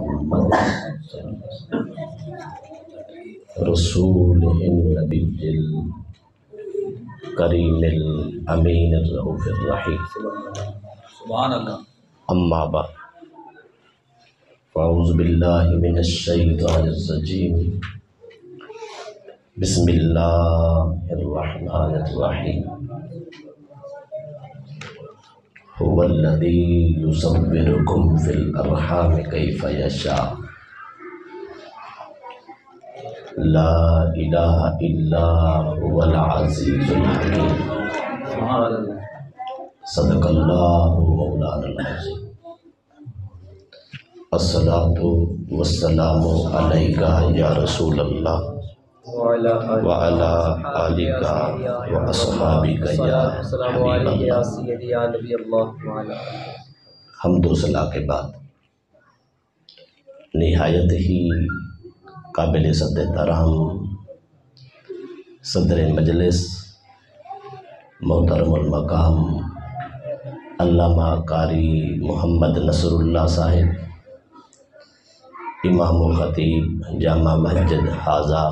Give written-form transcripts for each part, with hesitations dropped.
محمد رسول النبی الکریم الامین الرؤوف الرحیم سبحان اللہ۔ اما بعد فاعوذ باللہ من الشیطان الرجیم بسم اللہ الرحمن الرحیم هو الذی یصورکم فی الارحام کیف یشاء لا الہ الا هو العزیز الحکیم سبحان اللہ۔ صدق اللہ مولانا العظیم۔ الصلاۃ والسلام علیکہ یا رسول اللہ وعلی آلک واصحابک یا حبیب اللہ۔ حمد و ثنا کے بعد نہایت ہی قابل صد احترام صدر مجلس محترم المقام علامہ قاری محمد نصر اللہ صاحب، امام و خطیب جامع مسجد حاضہ،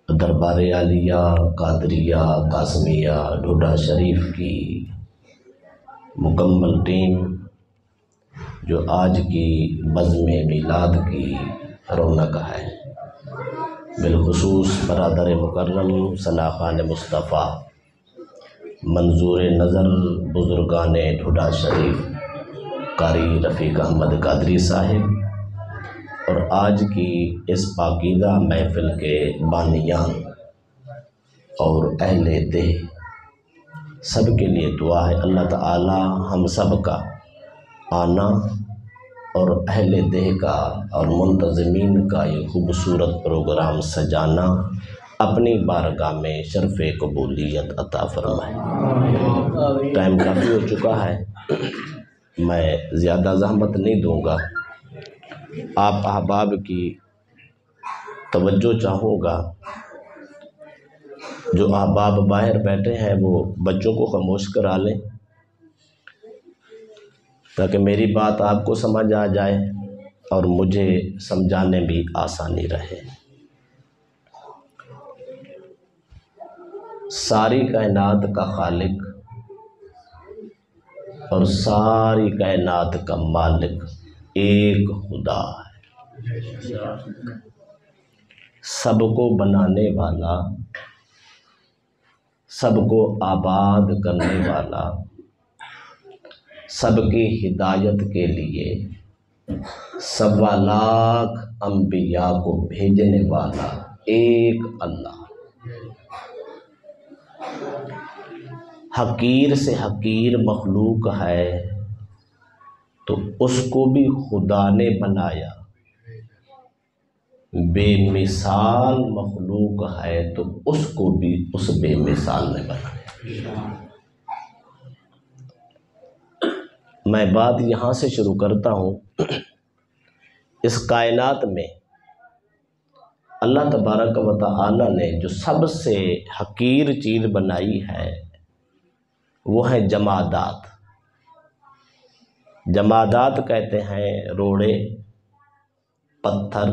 دربار عالیہ قادریہ قاسمیہ ڈھوڈا شریف کی مکمل ٹیم جو آج کی بزم میلاد کی رونق ہے، بالخصوص برادر مکرم ثنا خان مصطفیٰ، منظور نظر بزرگان ڈھوڈا شریف، قاری رفیق احمد قادری صاحب، اور آج کی اس پاکیزہ محفل کے بانیان اور اہل دہ، سب کے لیے دعا ہے اللہ تعالی ہم سب کا آنا اور اہل دہ کا اور منتظمین کا یہ خوبصورت پروگرام سجانا اپنی بارگاہ میں شرف قبولیت عطا فرمائے۔ ٹائم کافی ہو چکا ہے، میں زیادہ زحمت نہیں دوں گا، آپ احباب کی توجہ چاہوں گا۔ جو احباب باہر بیٹھے ہیں وہ بچوں کو خاموش کرا لیں تاکہ میری بات آپ کو سمجھ آ جائے اور مجھے سمجھانے بھی آسانی رہے۔ ساری کائنات کا خالق اور ساری کائنات کا مالک ایک خدا ہے، سب کو بنانے والا، سب کو آباد کرنے والا، سب کی ہدایت کے لیے 1.25 لاکھ انبیاء کو بھیجنے والا ایک اللہ، حقیر سے حقیر مخلوق ہے تو اس کو بھی خدا نے بنایا، بے مثال مخلوق ہے تو اس کو بھی اس بے مثال نے بنایا۔ میں بات یہاں سے شروع کرتا ہوں۔ اس کائنات میں اللہ تبارک و تعالی نے جو سب سے حقیر چیز بنائی ہے وہ ہے جمادات۔ جمادات کہتے ہیں روڑے، پتھر،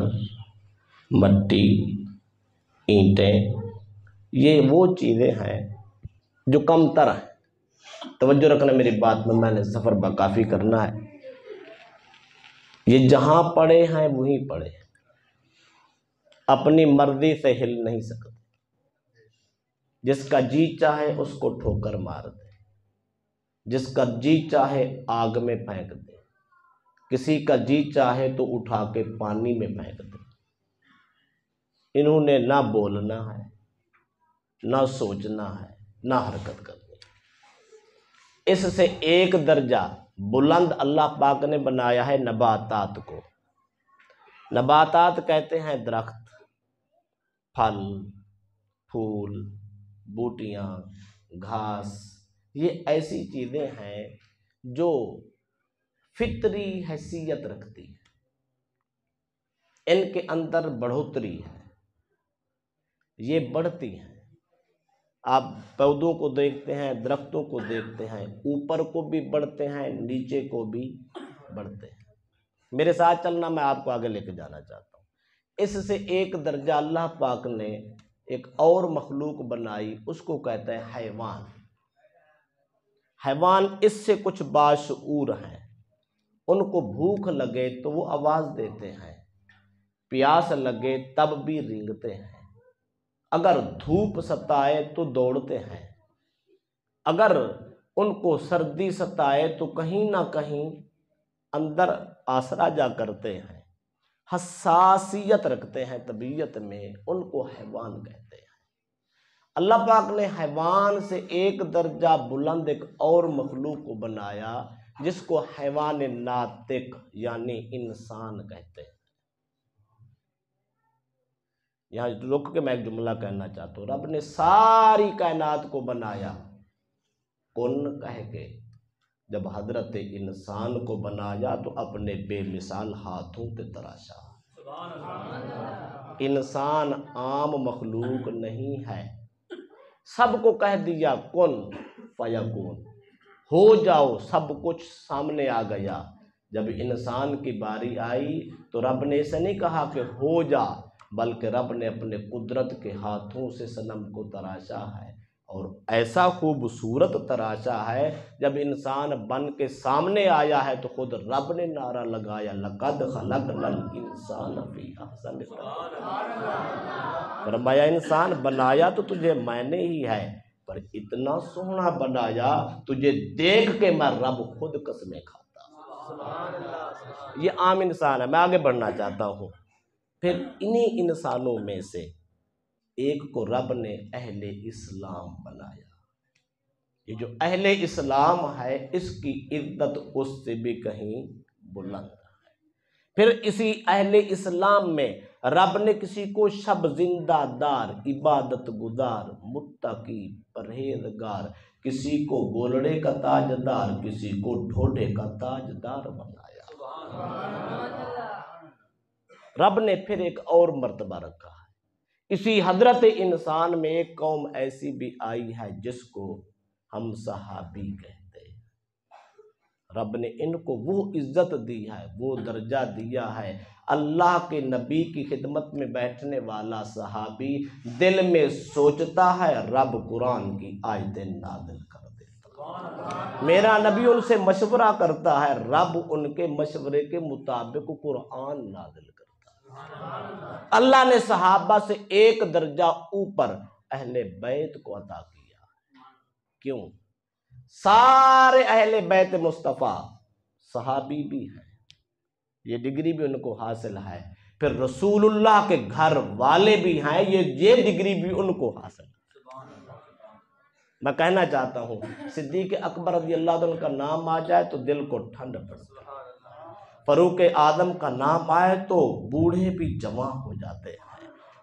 مٹی، اینٹیں، یہ وہ چیزیں ہیں جو کم تر ہیں۔ توجہ رکھنا میری بات میں نے سفر کافی کرنا ہے۔ یہ جہاں پڑے ہیں وہیں پڑے ہیں، اپنی مرضی سے ہل نہیں سکتے۔ جس کا جی چاہے اس کو ٹھوکر مار دے، جس کا جی چاہے آگ میں پھینک دے، کسی کا جی چاہے تو اٹھا کے پانی میں پھینک دے۔ انہوں نے نہ بولنا ہے، نہ سوچنا ہے، نہ حرکت کرنی۔ اس سے ایک درجہ بلند اللہ پاک نے بنایا ہے نباتات کو۔ نباتات کہتے ہیں درخت، پھل، پھول، بوٹیاں، گھاس، یہ ایسی چیزیں ہیں جو فطری حیثیت رکھتی ہیں، ان کے اندر بڑھوتری ہے، یہ بڑھتی ہیں۔ آپ پودوں کو دیکھتے ہیں، درختوں کو دیکھتے ہیں، اوپر کو بھی بڑھتے ہیں، نیچے کو بھی بڑھتے ہیں۔ میرے ساتھ چلنا، میں آپ کو آگے لے کے جانا چاہتا ہوں۔ اس سے ایک درجہ اللہ پاک نے ایک اور مخلوق بنائی، اس کو کہتا ہے حیوان۔ حیوان اس سے کچھ باشعور ہیں، ان کو بھوک لگے تو وہ آواز دیتے ہیں، پیاس لگے تب بھی رینگتے ہیں، اگر دھوپ ستائے تو دوڑتے ہیں، اگر ان کو سردی ستائے تو کہیں نہ کہیں اندر آسرا جا کرتے ہیں، حساسیت رکھتے ہیں طبیعت میں، ان کو حیوان کہتے ہیں۔ اللہ پاک نے حیوان سے ایک درجہ بلند ایک اور مخلوق کو بنایا جس کو حیوان ناطق یعنی انسان کہتے ہیں۔ یہاں رک کے میں ایک جملہ کہنا چاہتا ہوں، رب نے ساری کائنات کو بنایا کن کہہ کے، جب حضرت انسان کو بنایا تو اپنے بے مثال ہاتھوں پہ تراشا۔ انسان عام مخلوق نہیں ہے، سب کو کہہ دیا کن فیکون، ہو جاؤ، سب کچھ سامنے آ گیا۔ جب انسان کی باری آئی تو رب نے اسے نہیں کہا کہ ہو جا، بلکہ رب نے اپنے قدرت کے ہاتھوں سے صنم کو تراشا ہے، اور ایسا خوبصورت تراشا ہے جب انسان بن کے سامنے آیا ہے تو خود رب نے نعرہ لگایا لقد خلقنا الانسان فی احسن تقویم۔ فرمایا انسان بنایا تو تجھے میں نے ہی ہے، پر اتنا سونا بنایا تجھے دیکھ کے میں رب خود قسمیں کھاتا۔ یہ عام انسان ہے، میں آگے بڑھنا چاہتا ہوں۔ پھر انہی انسانوں میں سے ایک کو رب نے اہل اسلام بنایا۔ یہ جو اہل اسلام ہے اس کی عزت اس سے بھی کہیں بلند ہے۔ پھر اسی اہل اسلام میں رب نے کسی کو شب زندہ دار، عبادت گزار، متقی، پرہیزگار، کسی کو گولڑے کا تاجدار، کسی کو ڈھوڈے کا تاجدار بنایا۔ رب نے پھر ایک اور مرتبہ رکھا ہے۔ اسی حضرت انسان میں ایک قوم ایسی بھی آئی ہے جس کو ہم صحابی کہتے ہیں۔ رب نے ان کو وہ عزت دی ہے، وہ درجہ دیا ہے۔ اللہ کے نبی کی خدمت میں بیٹھنے والا صحابی دل میں سوچتا ہے رب قرآن کی آیتیں نازل کر دیتا۔ میرا نبی ان سے مشورہ کرتا ہے، رب ان کے مشورے کے مطابق قرآن نازل کرتا۔ اللہ نے صحابہ سے ایک درجہ اوپر اہل بیت کو عطا کیا۔ کیوں؟ سارے اہل بیت مصطفیٰ صحابی بھی ہیں، یہ ڈگری بھی ان کو حاصل ہے۔ پھر رسول اللہ کے گھر والے بھی ہیں، یہ ڈگری بھی ان کو حاصل ہے۔ میں کہنا چاہتا ہوں صدیق اکبر رضی اللہ عنہ کا نام آ جائے تو دل کو ٹھنڈ پڑتی ہے، فاروق اعظم کا نام آئے تو بوڑھے بھی جوان ہو جاتے ہیں،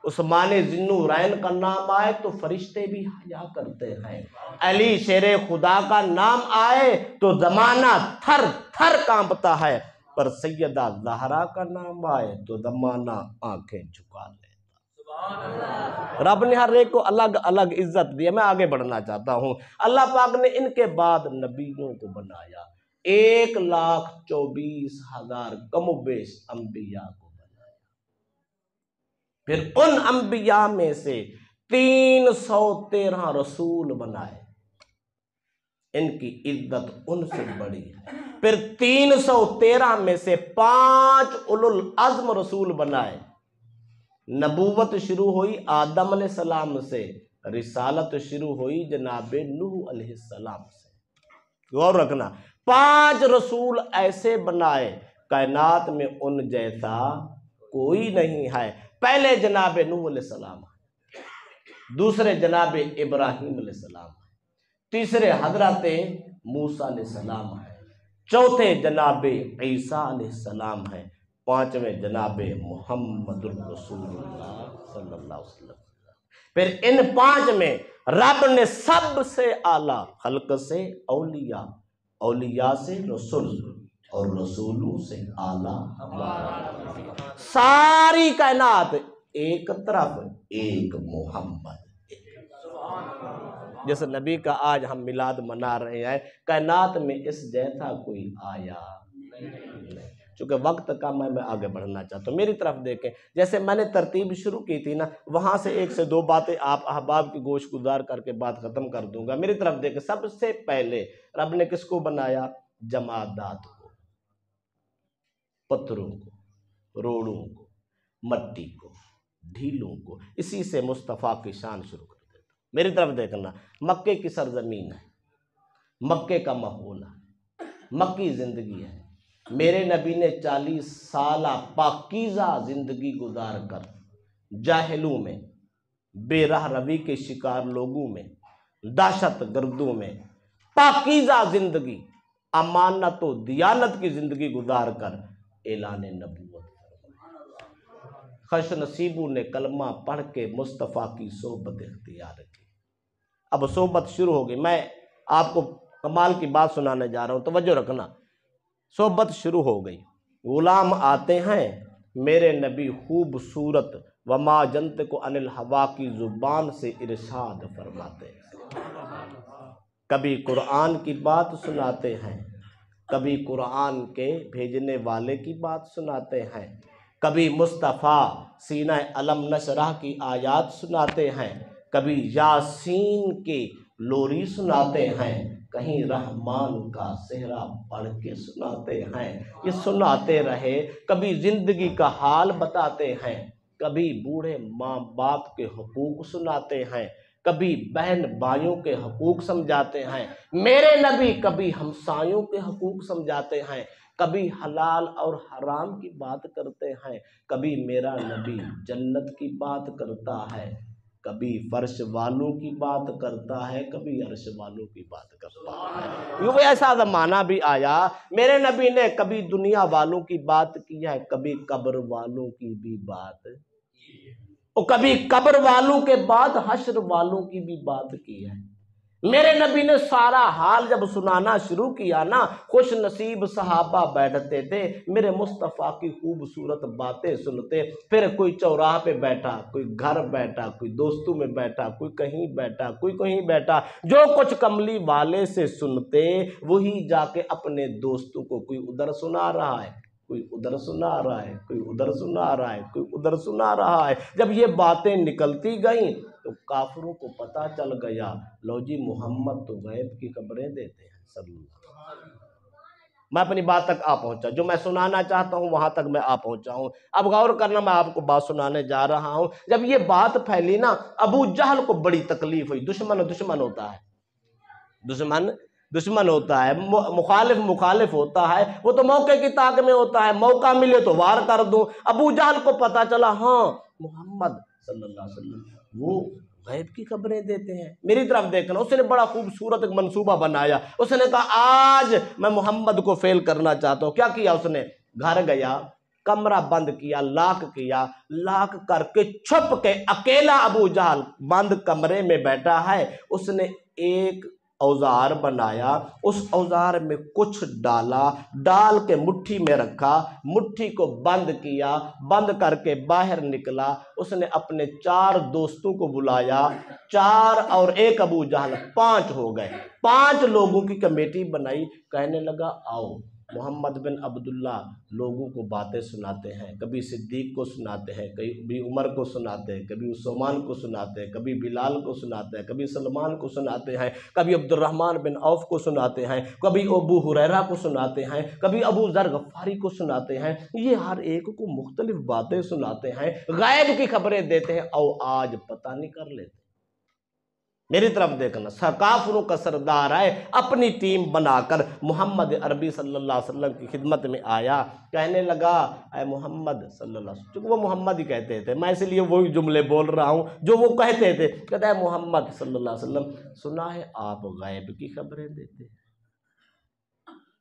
عثمان ذی النورین کا نام آئے تو فرشتے بھی حیا کرتے ہیں، علی شیر خدا کا نام آئے تو زمانہ تھر تھر کانپتا ہے، پر سیدہ زہرا کا نام آئے تو زمانہ آنکھیں جھکا لیتا۔ رب نے ہر ایک کو الگ الگ عزت دی ہے۔ میں آگے بڑھنا چاہتا ہوں۔ اللہ پاک نے ان کے بعد نبیوں کو بنایا، 1,24,000 کم و بیش انبیاء کو بنایا۔ پھر ان انبیاء میں سے 313 رسول بنائے، ان کی عزت ان سے بڑی ہے۔ پھر 313 میں سے 5 اولو العزم رسول بنائے۔ نبوت شروع ہوئی آدم علیہ السلام سے، رسالت شروع ہوئی جناب نوح علیہ السلام سے۔ غور رکھنا، 5 رسول ایسے بنائے، کائنات میں ان جیسا کوئی نہیں ہے۔ پہلے جناب نوح علیہ السلام ہے، دوسرے جناب ابراہیم علیہ السلام ہے، تیسرے حضرت موسیٰ علیہ السلام ہے، چوتھے جناب عیسیٰ علیہ السلام ہے، 5ویں جناب محمد الرسول اللہ صلی اللہ علیہ وسلم۔ پھر ان 5 میں رب نے سب سے اعلیٰ خلق سے اولیاء، اولیاء سے رسول، اور رسولوں سے اعلیٰ ہمارا نبی۔ ساری کائنات ایک طرف، ایک محمد۔ جس نبی کا آج ہم میلاد منا رہے ہیں، کائنات میں اس جیسا کوئی آیا نہیں۔ چونکہ وقت کم ہے، میں آگے بڑھنا چاہتا ہوں۔ میری طرف دیکھیں، جیسے میں نے ترتیب شروع کی تھی نا، وہاں سے 1 سے 2 باتیں آپ احباب کی گوش گزار کر کے بات ختم کر دوں گا۔ میری طرف دیکھیں، سب سے پہلے رب نے کس کو بنایا؟ جمادات کو، پتھروں کو، روڑوں کو، مٹی کو، ڈھیلوں کو۔ اسی سے مصطفیٰ کی شان شروع کر دیتا ہوں۔ میری طرف دیکھنا، مکے کی سرزمین ہے، مکے کا ماحول ہے، مکی زندگی ہے۔ میرے نبی نے 40 سالہ پاکیزہ زندگی گزار کر جاہلوں میں، بے راہ روی کے شکار لوگوں میں، دہشت گردوں میں پاکیزہ زندگی، امانت و دیانت کی زندگی گزار کر اعلان نبوت فرمایا۔ خوش نصیبوں نے کلمہ پڑھ کے مصطفیٰ کی صحبت اختیار کی۔ اب صحبت شروع ہو گئی، میں آپ کو کمال کی بات سنانے جا رہا ہوں، توجہ رکھنا۔ صحبت شروع ہو گئی، غلام آتے ہیں، میرے نبی خوبصورت وما جنطق عن الہوا کی زبان سے ارشاد فرماتے ہیں۔ کبھی قرآن کی بات سناتے ہیں، کبھی قرآن کے بھیجنے والے کی بات سناتے ہیں، کبھی مصطفیٰ سینہ علم نشرح کی آیات سناتے ہیں، کبھی یاسین کی لوری سناتے ہیں، کہیں رحمان کا صحرا پڑھ کے سناتے ہیں۔ یہ سناتے رہے، کبھی زندگی کا حال بتاتے ہیں، کبھی بوڑھے ماں باپ کے حقوق سناتے ہیں، کبھی بہن بھائیوں کے حقوق سمجھاتے ہیں۔ میرے نبی کبھی ہمسایوں کے حقوق سمجھاتے ہیں، کبھی حلال اور حرام کی بات کرتے ہیں، کبھی میرا نبی جنت کی بات کرتا ہے، کبھی فرش والوں کی بات کرتا ہے، کبھی عرش والوں کی بات کرتا ہے۔ یوں ایسا زمانہ بھی آیا، میرے نبی نے کبھی دنیا والوں کی بات کی ہے، کبھی قبر والوں کی بھی بات، اور کبھی قبر والوں کے بعد حشر والوں کی بھی بات کی ہے۔ میرے نبی نے سارا حال جب سنانا شروع کیا نا، خوش نصیب صحابہ بیٹھتے تھے، میرے مصطفیٰ کی خوبصورت باتیں سنتے۔ پھر کوئی چوراہے پہ بیٹھا، کوئی گھر بیٹھا، کوئی دوستوں میں بیٹھا، کوئی کہیں بیٹھا، کوئی کہیں بیٹھا، جو کچھ کملی والے سے سنتے وہی جا کے اپنے دوستوں کو کوئی ادھر سنا رہا ہے، کوئی ادھر سنا رہا ہے، کوئی ادھر سنا رہا ہے، کوئی ادھر سنا رہا ہے۔ جب یہ باتیں نکلتی گئیں تو کافروں کو پتہ چل گیا، لو جی محمد تو غیب کی خبریں دیتے ہیں صلی اللہ علیہ وسلم۔ میں اپنی بات تک آ پہنچا، جو میں سنانا چاہتا ہوں وہاں تک میں آ پہنچا ہوں۔ اب غور کرنا، میں آپ کو بات سنانے جا رہا ہوں۔ جب یہ بات پھیلی نا، ابو جہل کو بڑی تکلیف ہوئی۔ دشمن ہوتا ہے، دشمن ہوتا ہے، مخالف ہوتا ہے، وہ تو موقع کی طاق میں ہوتا ہے، موقع ملے تو وار کر دوں۔ ابو جہل کو پتا چلا، ہاں محمد صلی اللہ علیہ وسلم وہ غیب کی خبریں دیتے ہیں۔ میری طرف دیکھنا، اس نے بڑا خوبصورت ایک منصوبہ بنایا۔ اس نے کہا آج میں محمد کو فیل کرنا چاہتا ہوں۔ کیا کیا اس نے؟ گھر گیا، کمرہ بند کیا، لاک کر کے چھپ کے اکیلا ابو جہل بند کمرے میں بیٹھا ہے۔ اس نے ایک اوزار بنایا، اس اوزار میں کچھ ڈال کے مٹھی میں رکھا، مٹھی کو بند کیا، بند کر کے باہر نکلا۔ اس نے اپنے 4 دوستوں کو بلایا، 4 اور 1 ابو جہل، 5 ہو گئے۔ 5 لوگوں کی کمیٹی بنائی، کہنے لگا آؤ محمد بن عبداللہ لوگوں کو باتیں سناتے ہیں، کبھی صدیق کو سناتے ہیں، کبھی عمر کو سناتے ہیں، کبھی عثمان کو سناتے ہیں، کبھی بلال کو سناتے ہیں، کبھی سلمان کو سناتے ہیں، کبھی عبد الرحمن بن عوف کو سناتے ہیں، کبھی ابو ہریرہ کو سناتے ہیں، کبھی ابو ذر غفاری کو سناتے ہیں۔ یہ ہر ایک کو مختلف باتیں سناتے ہیں، غیب کی خبریں دیتے ہیں، او آج پتہ نہیں کر لیتے۔ میری طرف دیکھنا، کافروں کا سردار ہے، اپنی ٹیم بنا کر محمد عربی صلی اللہ علیہ وسلم کی خدمت میں آیا، کہنے لگا اے محمد صلی اللہ علیہ وسلم، چونکہ وہ محمد ہی کہتے تھے، میں اس لیے وہی جملے بول رہا ہوں جو وہ کہتے تھے۔ کہتا ہے محمد صلی اللہ علیہ وسلم، سنا ہے آپ غیب کی خبریں دیتے ہیں؟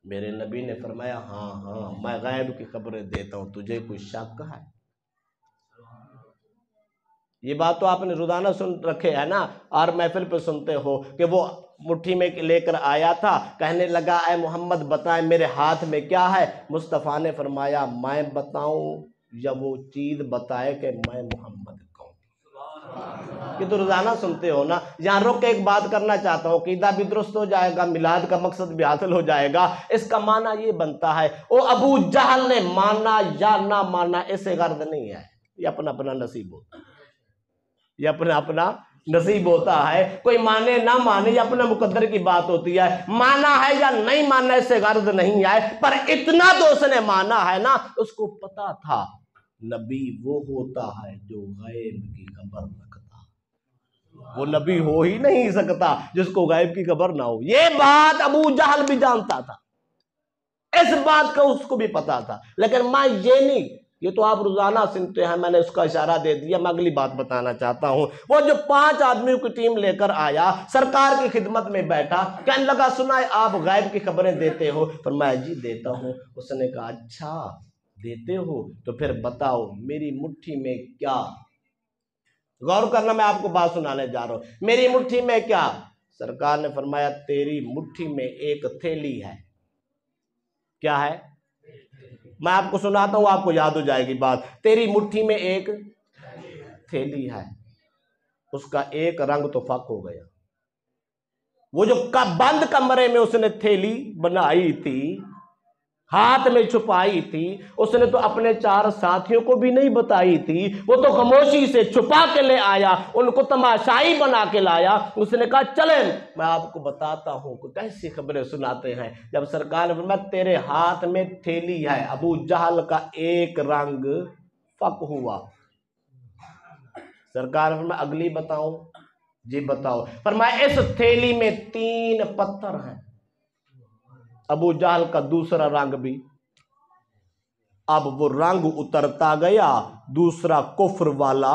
میرے نبی نے فرمایا ہاں میں غیب کی خبریں دیتا ہوں، تجھے کوئی شک ہے؟ یہ بات تو آپ نے روزانہ سن رکھے ہے نا، اور محفل پہ سنتے ہو کہ وہ مٹھی میں لے کر آیا تھا، کہنے لگا اے محمد بتائیں میرے ہاتھ میں کیا ہے؟ مصطفیٰ نے فرمایا میں بتاؤں یا وہ چیز بتائے کہ میں محمد کہوں؟ کہ تو روزانہ سنتے ہو نا. یہاں رک کے ایک بات کرنا چاہتا ہوں, عقیدہ بھی درست ہو جائے گا, میلاد کا مقصد بھی حاصل ہو جائے گا. اس کا معنی یہ بنتا ہے وہ ابو جہل نے مانا یا نہ مانا اس سے غرض نہیں ہے, یہ اپنا اپنا نصیب ہوتا ہے, یہ اپنا اپنا نصیب ہوتا ہے. کوئی مانے نہ مانے یہ اپنے مقدر کی بات ہوتی ہے. مانا ہے یا نہیں مانا اس سے غرض نہیں ہے, پر اتنا تو اس نے مانا ہے نا, اس کو پتا تھا نبی وہ ہوتا ہے جو غیب کی خبر رکھتا. وہ نبی ہو ہی نہیں سکتا جس کو غیب کی خبر نہ ہو. یہ بات ابو جہل بھی جانتا تھا, اس بات کا اس کو بھی پتا تھا. لیکن میں یہ نہیں, یہ تو آپ روزانہ سنتے ہیں, میں نے اس کا اشارہ دے دیا. میں اگلی بات بتانا چاہتا ہوں. وہ جو 5 آدمیوں کی ٹیم لے کر آیا, سرکار کی خدمت میں بیٹھا, کہنے لگا سنا ہے آپ غیب کی خبریں دیتے ہو. فرمایا جی دیتا ہوں. اس نے کہا اچھا دیتے ہو تو پھر بتاؤ میری مٹھی میں کیا. غور کرنا, میں آپ کو بات سنانے جا رہا ہوں. میری مٹھی میں کیا؟ سرکار نے فرمایا تیری مٹھی میں ایک تھیلی ہے. کیا ہے؟ میں آپ کو سناتا ہوں, آپ کو یاد ہو جائے گی بات. تیری مٹھی میں ایک تھیلی ہے, اس کا ایک رنگ تو فک ہو گیا. وہ جو بند کمرے میں اس نے تھیلی بنائی تھی, ہاتھ میں چھپائی تھی, اس نے تو اپنے 4 ساتھیوں کو بھی نہیں بتائی تھی. وہ تو خاموشی سے چھپا کے لے آیا, ان کو تماشائی بنا کے لایا. اس نے کہا چلیں میں آپ کو بتاتا ہوں کہ کیسی خبریں سناتے ہیں. جب سرکار نے فرمایا تیرے ہاتھ میں تھیلی ہے, ابو جہل کا ایک رنگ فک ہوا. سرکار نے فرمایا اگلی بتاؤں؟ جی بتاؤ. فرمایا اس تھیلی میں 3 پتھر ہیں. ابو جہل کا دوسرا رنگ بھی, اب وہ رنگ اترتا گیا, دوسرا کفر والا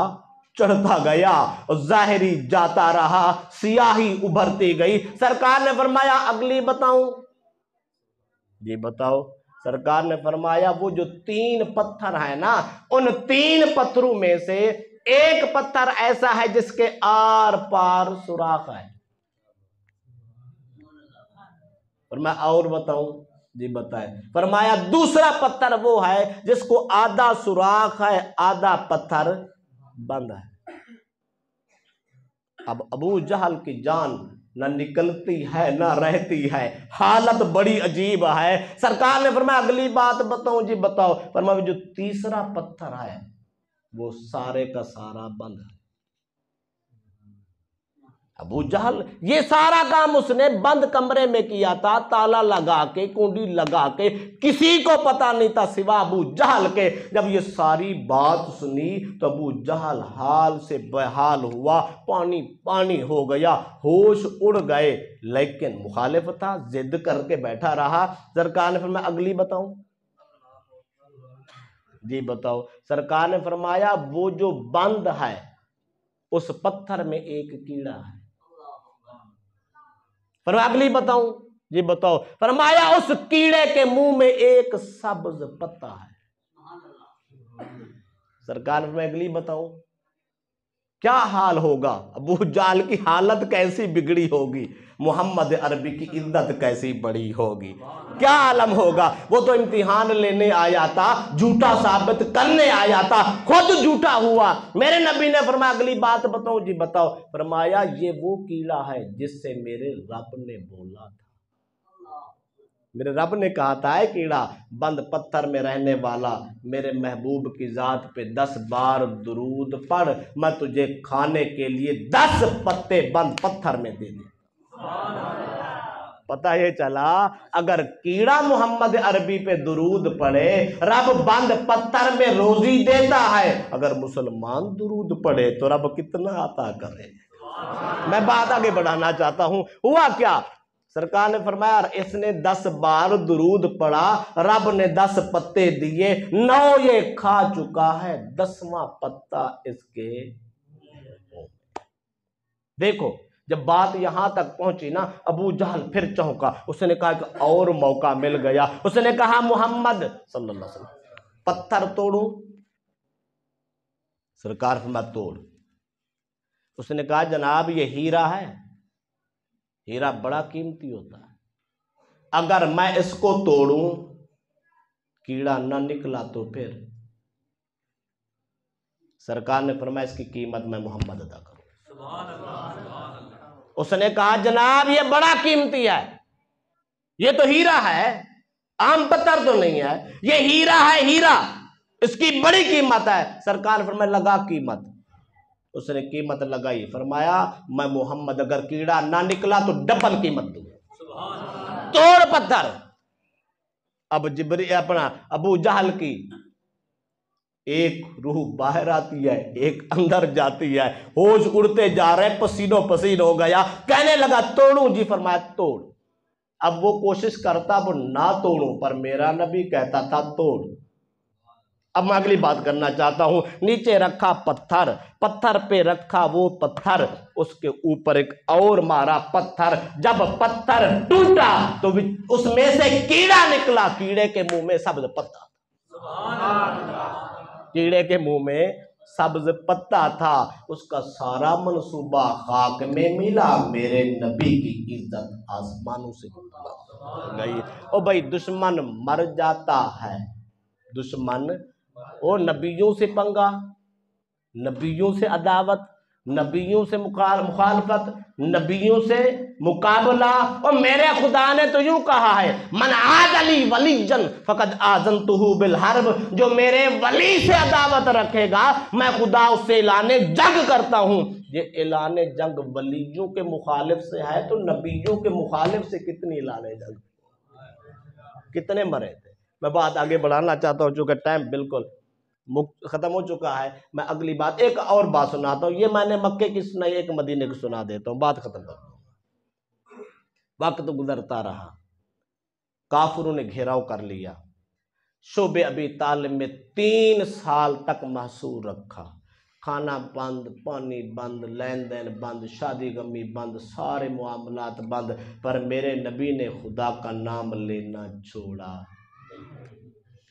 چڑھتا گیا, اور ظاہری جاتا رہا, سیاہی ابھرتی گئی. سرکار نے فرمایا اگلی بتاؤں؟ جی بتاؤ. سرکار نے فرمایا وہ جو 3 پتھر ہیں نا, ان 3 پتھروں میں سے ایک پتھر ایسا ہے جس کے آر پار سوراخ ہے. فرمایا اور بتاؤں؟ جی بتائے. فرمایا دوسرا پتھر وہ ہے جس کو آدھا سوراخ ہے, آدھا پتھر بند ہے. اب ابو جہل کی جان نہ نکلتی ہے نہ رہتی ہے, حالت بڑی عجیب ہے. سرکار نے فرمایا اگلی بات بتاؤں؟ جی بتاؤ. فرمایا جو تیسرا پتھر ہے وہ سارے کا سارا بند ہے. ابو جہل یہ سارا کام اس نے بند کمرے میں کیا تھا, تالا لگا کے, کنڈی لگا کے, کسی کو پتا نہیں تھا سوا ابو جہل کے. جب یہ ساری بات سنی تو ابو جہل حال سے بحال ہوا, پانی پانی ہو گیا, ہوش اڑ گئے. لیکن مخالف تھا, ضد کر کے بیٹھا رہا. سرکار نے فرمایا اگلی بتاؤں؟ جی بتاؤ. سرکار نے فرمایا وہ جو بند ہے اس پتھر میں ایک کیڑا ہے. فرمایا اگلی بتاؤں؟ جی بتاؤ. فرمایا اس کیڑے کے منہ میں ایک سبز پتا ہے. سرکار میں اگلی بتاؤں؟ کیا حال ہوگا؟ ابو جہل کی حالت کیسی بگڑی ہوگی, محمد عربی کی عزت کیسی بڑی ہوگی, کیا عالم ہوگا. وہ تو امتحان لینے آیا تھا, جھوٹا ثابت کرنے آیا تھا, خود جھوٹا ہوا. میرے نبی نے فرمایا اگلی بات بتاؤں؟ جی بتاؤ. فرمایا یہ وہ کیڑا ہے جس سے میرے رب نے بولا تھا. میرے رب نے کہا تھا اے کیڑا بند پتھر میں رہنے والا, میرے محبوب کی ذات پہ 10 بار درود پڑھ, میں تجھے کھانے کے لیے 10 پتے بند پتھر میں دے دیں. پتہ یہ چلا اگر کیڑا محمد عربی پہ درود پڑھے رب بند پتھر میں روزی دیتا ہے, اگر مسلمان درود پڑھے تو رب کتنا عطا کرے. میں بات آگے بڑھانا چاہتا ہوں. ہوا کیا؟ سرکار نے فرمایا اس نے 10 بار درود پڑھا, رب نے 10 پتے دیے, 9 یہ کھا چکا ہے, 10واں پتا اس کے. دیکھو جب بات یہاں تک پہنچی نا, ابو جہل پھر چونکا. اس نے کہا کہ اور موقع مل گیا. اس نے کہا محمد صلی اللہ علیہ وسلم پتھر توڑوں؟ سرکار فرمایا توڑ. اس نے کہا جناب یہ ہیرا ہے, ہیرا بڑا قیمتی ہوتا ہے, اگر میں اس کو توڑوں کیڑا نہ نکلا تو پھر. سرکار نے فرمایا اس کی قیمت میں محمد ادا کروں. اس نے کہا جناب یہ بڑا قیمتی ہے، یہ تو ہیرا ہے، عام پتھر تو نہیں ہے، یہ ہیرا ہے، ہیرا، اس کی بڑی قیمت ہے۔ سرکار فرمایا لگا قیمت۔ اس نے قیمت لگائی، فرمایا میں محمد اگر کیڑا نہ نکلا تو ڈبل قیمت دوں، توڑ پتھر۔ اب اپنا ابو جہل کی ایک روح باہر آتی ہے، ایک اندر جاتی ہے، ہوش اڑتے جا رہے، پسینوں پسین ہو گیا، کہنے لگا توڑوں جی؟ فرمایا توڑ۔ اب وہ کوشش کرتا وہ نہ توڑوں، پر میرا نبی کہتا تھا توڑ۔ اب میں اگلی بات کرنا چاہتا ہوں، نیچے رکھا پتھر، پتھر پہ رکھا وہ پتھر، اس کے اوپر ایک اور مارا پتھر، جب پتھر ٹوٹا تو اس میں سے کیڑا نکلا، کیڑے کے منہ میں سبز پتا، کیڑے کے منہ میں سبز پتا تھا۔ اس کا سارا منصوبہ خاک میں ملا، میرے نبی کی عزت آسمانوں سے گئی۔ او بھائی دشمن مر جاتا ہے، دشمن وہ نبیوں سے پنگا، نبیوں سے عداوت، نبیوں سے مخالفت، نبیوں سے مقابلہ۔ اور میرے خدا نے تو یوں کہا ہے من عاد لی ولیًا فقد آذنتہ بالحرب، جو میرے ولی سے عداوت رکھے گا میں خدا اس سے اعلان جنگ کرتا ہوں۔ یہ اعلان جنگ ولیوں کے مخالف سے ہے تو نبیوں کے مخالف سے کتنی اعلان جنگ، کتنے مرے تھے۔ میں بات آگے بڑھانا چاہتا ہوں چونکہ ٹائم بالکل ختم ہو چکا ہے۔ میں اگلی بات ایک اور بات سناتا ہوں، یہ میں نے مکے کی سنائی، ایک مدینے کی سنا دیتا ہوں، بات ختم کرتا ہوں۔ وقت گزرتا رہا، کافروں نے گھیراؤ کر لیا، شعب ابی طالب میں 3 سال تک محصور رکھا، کھانا بند، پانی بند، لین دین بند، شادی غمی بند، سارے معاملات بند، پر میرے نبی نے خدا کا نام لینا چھوڑا۔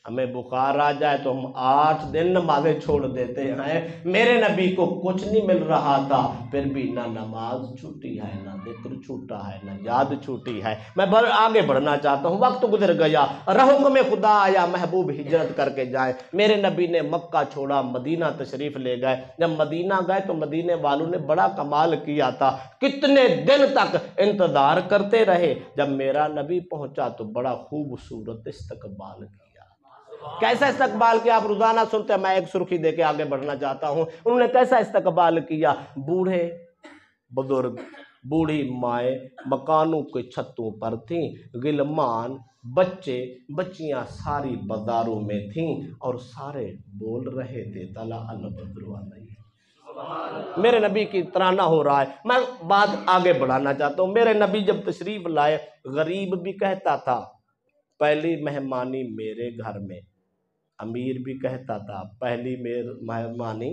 ہمیں بخار آ جائے تو ہم 8 دن نمازیں چھوڑ دیتے ہیں، میرے نبی کو کچھ نہیں مل رہا تھا، پھر بھی نہ نماز چھوٹی ہے، نہ ذکر چھوٹا ہے، نہ یاد چھوٹی ہے۔ میں آگے بڑھنا چاہتا ہوں، وقت گزر گیا، حکم خدا آیا محبوب ہجرت کر کے جائیں۔ میرے نبی نے مکہ چھوڑا، مدینہ تشریف لے گئے۔ جب مدینہ گئے تو مدینے والوں نے بڑا کمال کیا تھا، کتنے دن تک انتظار کرتے رہے۔ جب میرا نبی پہنچا تو بڑا خوبصورت استقبال کیا۔ کیسا استقبال کیا آپ روزانہ سنتے ہیں، میں ایک سرخی دے کے آگے بڑھنا چاہتا ہوں۔ انہوں نے کیسا استقبال کیا؟ بوڑھے بزرگ، بوڑھی مائیں مکانوں کے چھتوں پر تھیں، غلمان بچے بچیاں ساری بازاروں میں تھیں، اور سارے بول رہے تھے طلع البدر علینا۔ میرے نبی کی ترانہ ہو رہا ہے۔ میں بات آگے بڑھانا چاہتا ہوں، میرے نبی جب تشریف لائے، غریب بھی کہتا تھا پہلی مہمانی میرے گھر میں، امیر بھی کہتا تھا پہلی مہمانی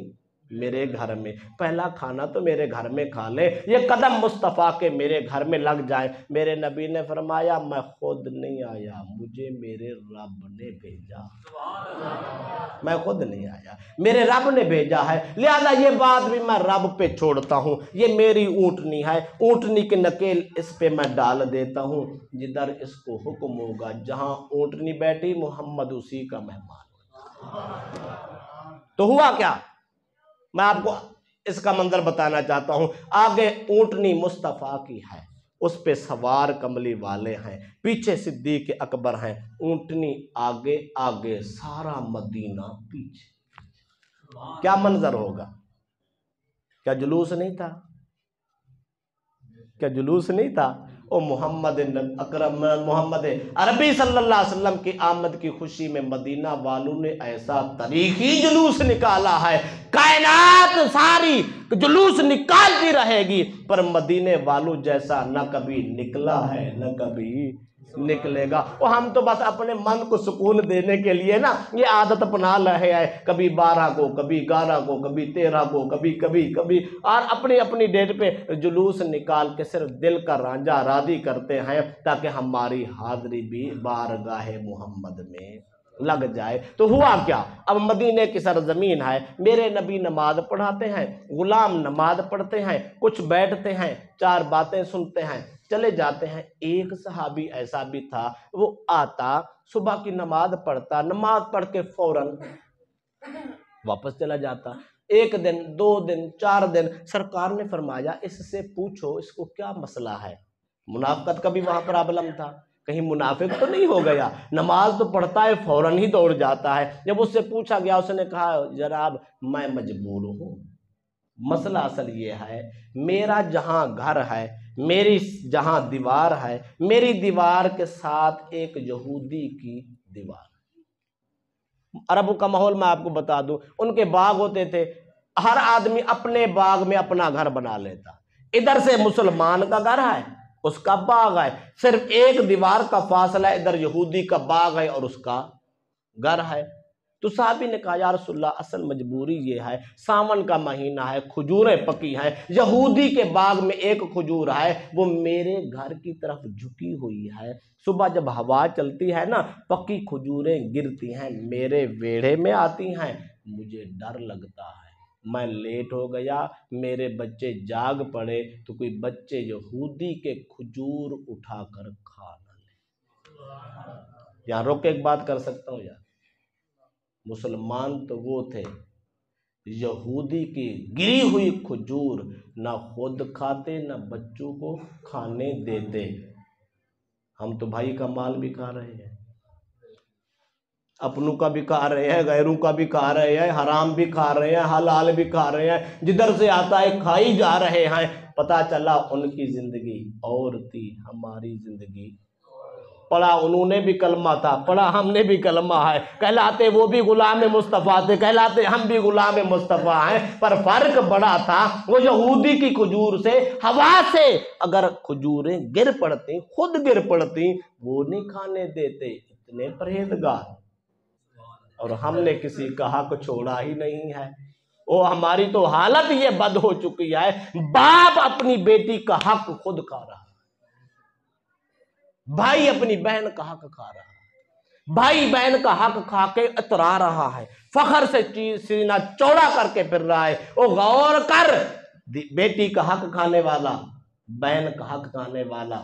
میرے گھر میں، پہلا کھانا تو میرے گھر میں کھا لیں، یہ قدم مصطفیٰ کے میرے گھر میں لگ جائیں۔ میرے نبی نے فرمایا میں خود نہیں آیا، مجھے میرے رب نے بھیجا، میں خود نہیں آیا، میرے رب نے بھیجا ہے، لہذا یہ بات بھی میں رب پہ چھوڑتا ہوں۔ یہ میری اونٹنی ہے، اونٹنی کی نکیل اس پہ میں ڈال دیتا ہوں، جدھر اس کو حکم ہوگا، جہاں اونٹنی بیٹھی محمد اسی کا مہمان۔ تو ہوا کیا؟ میں آپ کو اس کا منظر بتانا چاہتا ہوں۔ آگے اونٹنی مصطفیٰ کی ہے، اس پہ سوار کملی والے ہیں، پیچھے صدیق اکبر ہیں، اونٹنی آگے آگے، سارا مدینہ پیچھے۔ کیا منظر ہوگا؟ کیا جلوس نہیں تھا؟ کیا جلوس نہیں تھا؟ او محمد اکرم، محمد عربی صلی اللہ علیہ وسلم کی آمد کی خوشی میں مدینہ والوں نے ایسا تاریخی جلوس نکالا ہے، کائنات ساری جلوس نکالتی رہے گی، پر مدینے والوں جیسا نہ کبھی نکلا ہے نہ کبھی نکلے گا۔ اور ہم تو بس اپنے من کو سکون دینے کے لیے نا یہ عادت اپنا رہے ہیں، کبھی 12 کو، کبھی 11 کو، کبھی 13 کو، کبھی اور اپنی اپنی ڈیٹ پہ جلوس نکال کے صرف دل کا رانجھا راضی کرتے ہیں، تاکہ ہماری حاضری بھی بارگاہ محمد میں لگ جائے۔ تو ہوا کیا؟ اب مدینے کی سرزمین ہے، میرے نبی نماز پڑھاتے ہیں، غلام نماز پڑھتے ہیں، کچھ بیٹھتے ہیں، 4 باتیں سنتے ہیں، چلے جاتے ہیں۔ ایک صحابی ایسا بھی تھا، وہ آتا صبح کی نماز پڑھتا، نماز پڑھ کے فوراً واپس چلا جاتا، 1 دن 2 دن 4 دن سرکار نے فرمایا اس سے پوچھو اس کو کیا مسئلہ ہے۔ منافقت کا بھی وہاں پرابلم تھا، کہیں منافق تو نہیں ہو گیا، نماز تو پڑھتا ہے فوراً ہی دوڑ جاتا ہے۔ جب اس سے پوچھا گیا اس نے کہا جناب میں مجبور ہوں، مسئلہ اصل یہ ہے میرا جہاں گھر ہے، میری جہاں دیوار ہے، میری دیوار کے ساتھ ایک یہودی کی دیوار۔ عربوں کا ماحول میں آپ کو بتا دوں، ان کے باغ ہوتے تھے، ہر آدمی اپنے باغ میں اپنا گھر بنا لیتا، ادھر سے مسلمان کا گھر ہے، اس کا باغ ہے، صرف ایک دیوار کا فاصلہ، ادھر یہودی کا باغ ہے اور اس کا گھر ہے۔ تو صحابی نے کہا یا رسول اللہ اصل مجبوری یہ ہے ساون کا مہینہ ہے، کھجوریں پکی ہیں، یہودی کے باغ میں ایک کھجور ہے وہ میرے گھر کی طرف جھکی ہوئی ہے، صبح جب ہوا چلتی ہے نا پکی کھجوریں گرتی ہیں میرے ویڑے میں آتی ہیں، مجھے ڈر لگتا ہے میں لیٹ ہو گیا، میرے بچے جاگ پڑے تو کوئی بچے یہودی کے کھجور اٹھا کر کھا نہ لے۔ یہاں روک کے ایک بات کر سکتا ہوں یار، مسلمان تو وہ تھے یہودی کی گری ہوئی کھجور نہ خود کھاتے نہ بچوں کو کھانے دیتے، ہم تو بھائی کا مال بھی کھا رہے ہیں، اپنوں کا بھی کھا رہے ہیں، غیروں کا بھی کھا رہے ہیں، حرام بھی کھا رہے ہیں، حلال بھی کھا رہے ہیں، جدھر سے آتا ہے کھائی جا رہے ہیں۔ پتہ چلا ان کی زندگی اور تھی، ہماری زندگی پڑھا انہوں نے بھی کلمہ تھا، پڑھا ہم نے بھی کلمہ ہے، کہلاتے وہ بھی غلام مصطفیٰ تھے، کہلاتے ہم بھی غلام مصطفیٰ ہیں، پر فرق بڑا تھا، وہ یہودی کی کھجور سے ہوا سے اگر کھجوریں گر پڑتی خود گر پڑتی وہ نہیں کھانے دیتے، اتنے پرہیزگار، اور ہم نے کسی کا حق چھوڑا ہی نہیں ہے۔ ہماری تو حالت یہ بد ہو چکی ہے، باپ اپنی بیٹی کا حق خود کھا رہا، بھائی اپنی بہن کا حق کھا رہا ہے، بھائی بہن کا حق کھا کے اترا رہا ہے، فخر سے سینہ چوڑا کر کے پھر رہا ہے۔ غور کر، بیٹی کا حق کھانے والا، بہن کا حق کھانے والا،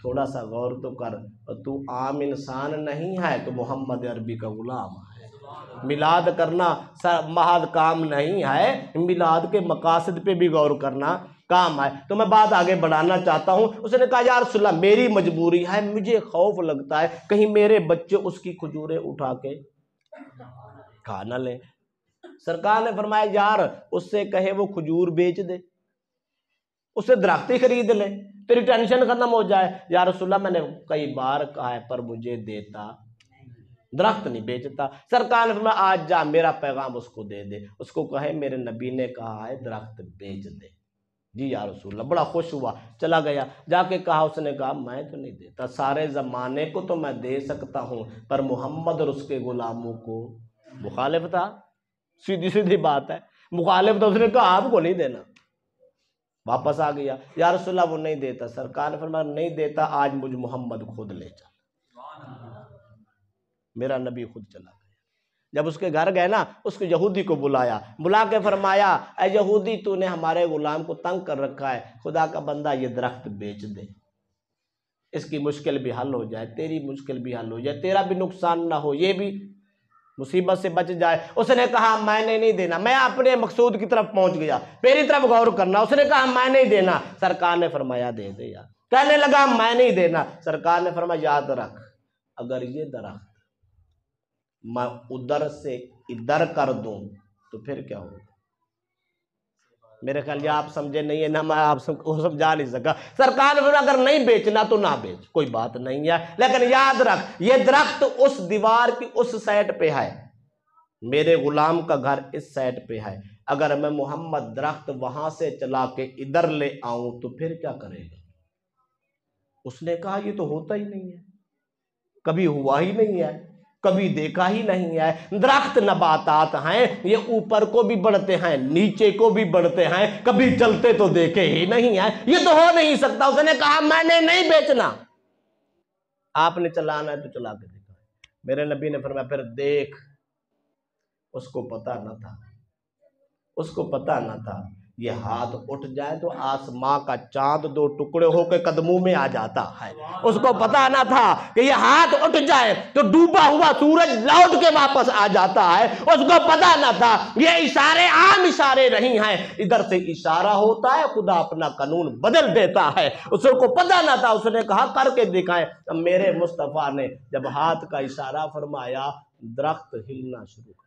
تھوڑا سا غور تو کر، تو عام انسان نہیں ہے، تو محمد عربی کا غلام ہے۔ میلاد کرنا محض کام نہیں ہے، میلاد کے مقاصد پہ بھی غور کرنا کام ہے۔ تو میں بات آگے بڑھانا چاہتا ہوں، اس نے کہا یا رسول اللہ میری مجبوری ہے، مجھے خوف لگتا ہے کہیں میرے بچے اس کی کھجوریں اٹھا کے کھا نہ لیں۔ سرکار نے فرمایا یار اس سے کہے وہ کھجور بیچ دے، اس سے درخت ہی خرید لے، تیری ٹینشن ختم ہو جائے۔ یا رسول اللہ میں نے کئی بار کہا ہے پر مجھے دیتا، درخت نہیں بیچتا۔ سرکار نے فرمایا آج جا میرا پیغام اس کو دے دے، اس کو کہے میرے نبی نے کہا ہے درخت بیچ دے۔ جی یا رسول اللہ، بڑا خوش ہوا، چلا گیا، جا کے کہا، اس نے کہا میں تو نہیں دیتا، سارے زمانے کو تو میں دے سکتا ہوں پر محمد اور اس کے غلاموں کو مخالف تھا، سیدھی سیدھی بات ہے، مخالف تھا، اس نے کہا آپ کو نہیں دینا، واپس آ گیا، یا رسول اللہ وہ نہیں دیتا۔ سرکار نے فرمایا نہیں دیتا، آج مجھ محمد خود لے چل، میرا نبی خود چلا گیا۔ جب اس کے گھر گئے نا، اس کو یہودی کو بلایا، بلا کے فرمایا اے یہودی تو نے ہمارے غلام کو تنگ کر رکھا ہے، خدا کا بندہ یہ درخت بیچ دے، اس کی مشکل بھی حل ہو جائے، تیری مشکل بھی حل ہو جائے، تیرا بھی نقصان نہ ہو، یہ بھی مصیبت سے بچ جائے۔ اس نے کہا میں نے نہیں دینا، میں اپنے مقصود کی طرف پہنچ گیا، میری طرف غور کرنا۔ اس نے کہا میں نہیں دینا، سرکار نے فرمایا دے دے یار، کہنے لگا میں نہیں دینا، سرکار نے فرمایا یاد رکھ اگر یہ درخت میں ادھر سے ادھر کر دوں تو پھر کیا ہوگا؟ میرے خیال یہ آپ سمجھے نہیں ہے، نہ میں آپ کو سمجھا نہیں سکا۔ سرکار نے فرمایا اگر نہیں بیچنا تو نہ بیچ، کوئی بات نہیں ہے، لیکن یاد رکھ یہ درخت اس دیوار کی اس سائٹ پہ ہے، میرے غلام کا گھر اس سائٹ پہ ہے، اگر میں محمد درخت وہاں سے چلا کے ادھر لے آؤں تو پھر کیا کرے گا؟ اس نے کہا یہ تو ہوتا ہی نہیں ہے، کبھی ہوا ہی نہیں ہے، کبھی دیکھا ہی نہیں ہے، درخت نباتات ہیں، یہ اوپر کو بھی بڑھتے ہیں نیچے کو بھی بڑھتے ہیں، کبھی چلتے تو دیکھے ہی نہیں ہے، یہ تو ہو نہیں سکتا۔ اس نے کہا میں نے نہیں بیچنا، آپ نے چلانا ہے تو چلا کے دیکھا۔ میرے نبی نے فرمایا پھر دیکھ، اس کو پتا نہ تھا، اس کو پتا نہ تھا یہ ہاتھ اٹھ جائے تو آسماں کا چاند دو ٹکڑے ہو کے قدموں میں آ جاتا ہے۔ اس کو پتا نہ تھا کہ یہ ہاتھ اٹھ جائے تو ڈوبا ہوا سورج لوٹ کے واپس آ جاتا ہے۔ اس کو پتا نہ تھا یہ اشارے عام اشارے نہیں ہیں، ادھر سے اشارہ ہوتا ہے خدا اپنا قانون بدل دیتا ہے۔ اس کو پتا نہ تھا، اس نے کہا کر کے دکھائیں۔ میرے مصطفیٰ نے جب ہاتھ کا اشارہ فرمایا درخت ہلنا شروع کر۔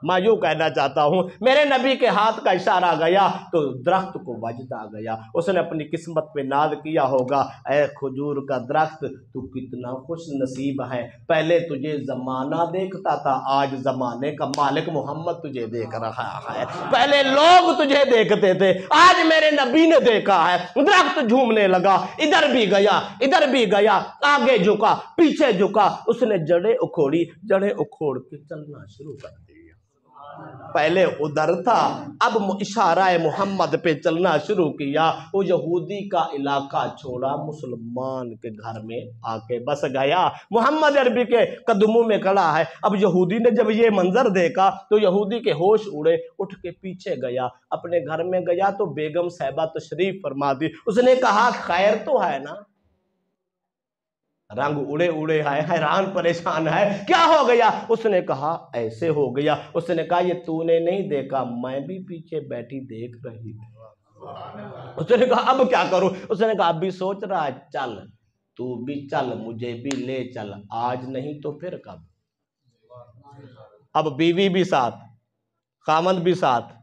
میں یوں کہنا چاہتا ہوں میرے نبی کے ہاتھ کا اشارہ گیا تو درخت کو وجد آ گیا۔ اس نے اپنی قسمت پہ ناز کیا ہوگا، اے کھجور کا درخت تو کتنا خوش نصیب ہے، پہلے تجھے زمانہ دیکھتا تھا، آج زمانے کا مالک محمد تجھے دیکھ رہا ہے۔ پہلے لوگ تجھے دیکھتے تھے، آج میرے نبی نے دیکھا ہے۔ درخت جھومنے لگا، ادھر بھی گیا ادھر بھی گیا، آگے جھکا پیچھے جھکا، اس نے جڑیں اکھوڑی، جڑیں اکھوڑ کے چلنا شروع کر دیا۔ پہلے ادھر تھا، اب اشارہ محمد پہ چلنا شروع کیا۔ وہ یہودی کا علاقہ چھوڑا، مسلمان کے گھر میں آ کے بس گیا۔ محمد عربی کے قدموں میں کھڑا ہے۔ اب یہودی نے جب یہ منظر دیکھا تو یہودی کے ہوش اڑے، اٹھ کے پیچھے گیا، اپنے گھر میں گیا تو بیگم صاحبہ تشریف فرما دی۔ اس نے کہا خیر تو ہے نا؟ رنگ اڑے اڑے ہے، حیران پریشان ہے، کیا ہو گیا؟ اس نے کہا ایسے ہو گیا۔ اس نے کہا یہ تو نے نہیں دیکھا، میں بھی پیچھے بیٹھی دیکھ رہی تھی۔ اس نے کہا اب کیا کروں؟ اس نے کہا اب بھی سوچ رہا ہے، چل تو بھی چل، مجھے بھی لے چل، آج نہیں تو پھر کب؟ اب بیوی بھی ساتھ، خامند بھی ساتھ،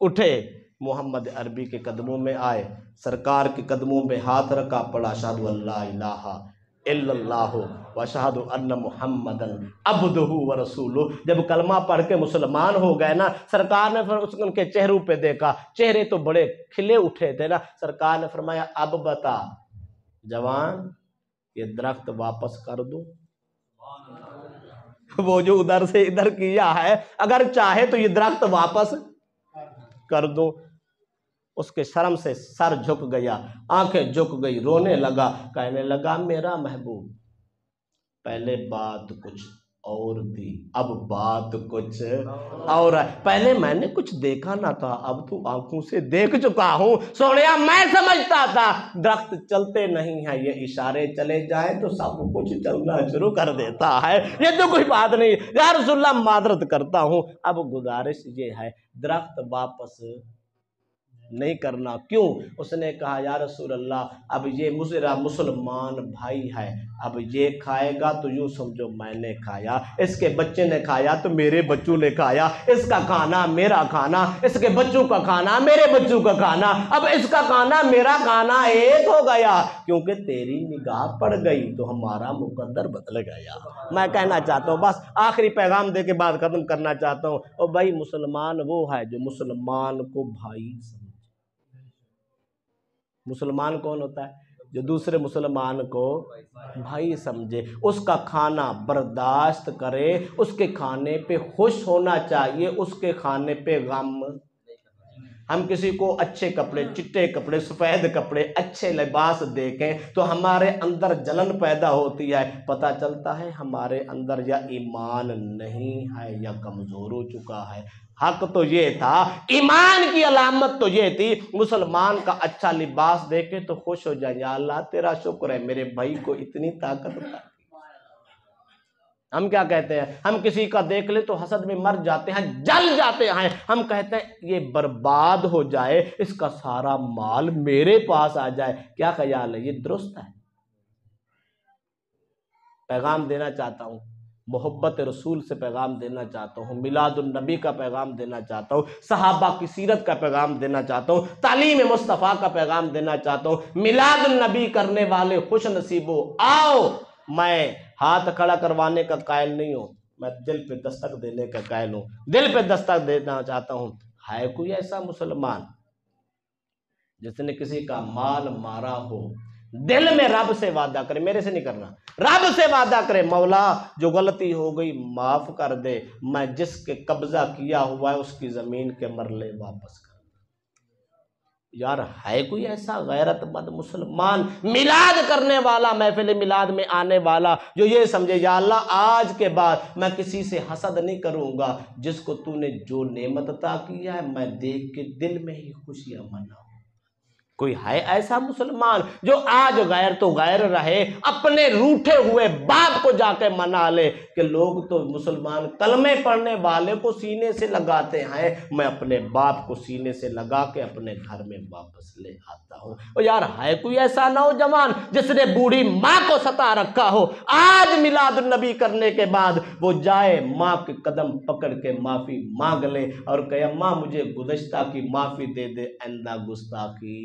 اٹھے محمد عربی کے قدموں میں آئے، سرکار کے قدموں میں ہاتھ رکھا، پڑھا اشہدو ان لا الہ الا اللہ واشہد ان محمدًا عبدہ ورسولہ۔ جب کلمہ پڑھ کے مسلمان ہو گئے نا، سرکار نے ان کے چہروں پہ دیکھا، چہرے تو بڑے کھلے اٹھے تھے نا۔ سرکار نے فرمایا اب بتا جوان، یہ درخت واپس کر دو؟ وہ جو ادھر سے ادھر کیا ہے، اگر چاہے تو یہ درخت واپس کر دو۔ اس کے شرم سے سر جھک گیا، آنکھیں جھک گئی، رونے لگا، کہنے لگا میرا محبوب پہلے بات کچھ اور تھی، اب بات کچھ اور ہے۔ پہلے میں نے کچھ دیکھا نہ تھا، اب تو آنکھوں سے دیکھ چکا ہوں۔ سونیا میں سمجھتا تھا درخت چلتے نہیں ہیں، یہ اشارے چلے جائیں تو سب کچھ چلنا شروع کر دیتا ہے، یہ تو کوئی بات نہیں۔ یا رسول اللہ معذرت کرتا ہوں، اب گزارش یہ ہے درخت واپس نہیں کرنا۔ کیوں؟ اس نے کہا یا رسول اللہ اب یہ میرا مسلمان بھائی ہے، اب یہ کھائے گا تو یوں سمجھو میں نے کھایا، اس کے بچے نے کھایا تو میرے بچوں نے کھایا، اس کا کھانا میرا کھانا، اس کے بچوں کا کھانا میرے بچوں کا کھانا، اب اس کا کھانا میرا کھانا ایک ہو گیا، کیونکہ تیری نگاہ پڑ گئی تو ہمارا مقدر بدل گیا۔ میں کہنا چاہتا ہوں، بس آخری پیغام دے کے بات ختم کرنا چاہتا ہوں، اور بھائی مسلمان وہ ہے جو مسلمان کو بھائی سمجھے۔ مسلمان کون ہوتا ہے؟ جو دوسرے مسلمان کو بھائی سمجھے، اس کا کھانا برداشت کرے، اس کے کھانے پہ خوش ہونا چاہیے، اس کے کھانے پہ غم۔ ہم کسی کو اچھے کپڑے، چٹے کپڑے، سفید کپڑے، اچھے لباس دیکھیں تو ہمارے اندر جلن پیدا ہوتی ہے، پتہ چلتا ہے ہمارے اندر یا ایمان نہیں ہے یا کمزور ہو چکا ہے۔ حق تو یہ تھا، ایمان کی علامت تو یہ تھی، مسلمان کا اچھا لباس دیکھے تو خوش ہو جائیں، یا اللہ تیرا شکر ہے میرے بھائی کو اتنی طاقت تھا۔ ہم کیا کہتے ہیں؟ ہم کسی کا دیکھ لے تو حسد میں مر جاتے ہیں، جل جاتے ہیں، ہم کہتے ہیں یہ برباد ہو جائے، اس کا سارا مال میرے پاس آ جائے۔ کیا خیال ہے؟ یہ درست ہے؟ پیغام دینا چاہتا ہوں، محبت رسول سے پیغام دینا چاہتا ہوں، میلاد النبی کا پیغام دینا چاہتا ہوں، صحابہ کی سیرت کا پیغام دینا چاہتا ہوں، تعلیم مصطفیٰ کا پیغام دینا چاہتا ہوں۔ میلاد النبی کرنے والے خوش نصیبو، آؤ، میں ہاتھ کھڑا کروانے کا قائل نہیں ہوں، میں دل پہ دستک دینے کا قائل ہوں، دل پہ دستک دینا چاہتا ہوں۔ ہے کوئی ایسا مسلمان جس نے کسی کا مال مارا ہو، دل میں رب سے وعدہ کرے، میرے سے نہیں کرنا، رب سے وعدہ کرے مولا جو غلطی ہو گئی معاف کر دے، میں جس کے قبضہ کیا ہوا ہے اس کی زمین کے مرلے واپس کر دے۔ یار ہے کوئی ایسا غیرت مند مسلمان میلاد کرنے والا، محفل میلاد میں آنے والا، جو یہ سمجھے یا اللہ آج کے بعد میں کسی سے حسد نہیں کروں گا، جس کو تو نے جو نعمت عطا کیا ہے میں دیکھ کے دل میں ہی خوشیاں مناؤں؟ کوئی ہے ایسا مسلمان جو آج غیر تو غیر رہے، اپنے روٹھے ہوئے باپ کو جا کے منا لے کہ لوگ تو مسلمان کلمے پڑھنے والے کو سینے سے لگاتے ہیں، میں اپنے باپ کو سینے سے لگا کے اپنے گھر میں واپس لے آتا ہوں؟ اور یار ہے کوئی ایسا نوجوان جس نے بوڑھی ماں کو ستا رکھا ہو، آج میلاد النبی کرنے کے بعد وہ جائے ماں کے قدم پکڑ کے معافی مانگ لے اور کہے ماں مجھے گزشتہ کی معافی دے دے، آئندہ گستاخی؟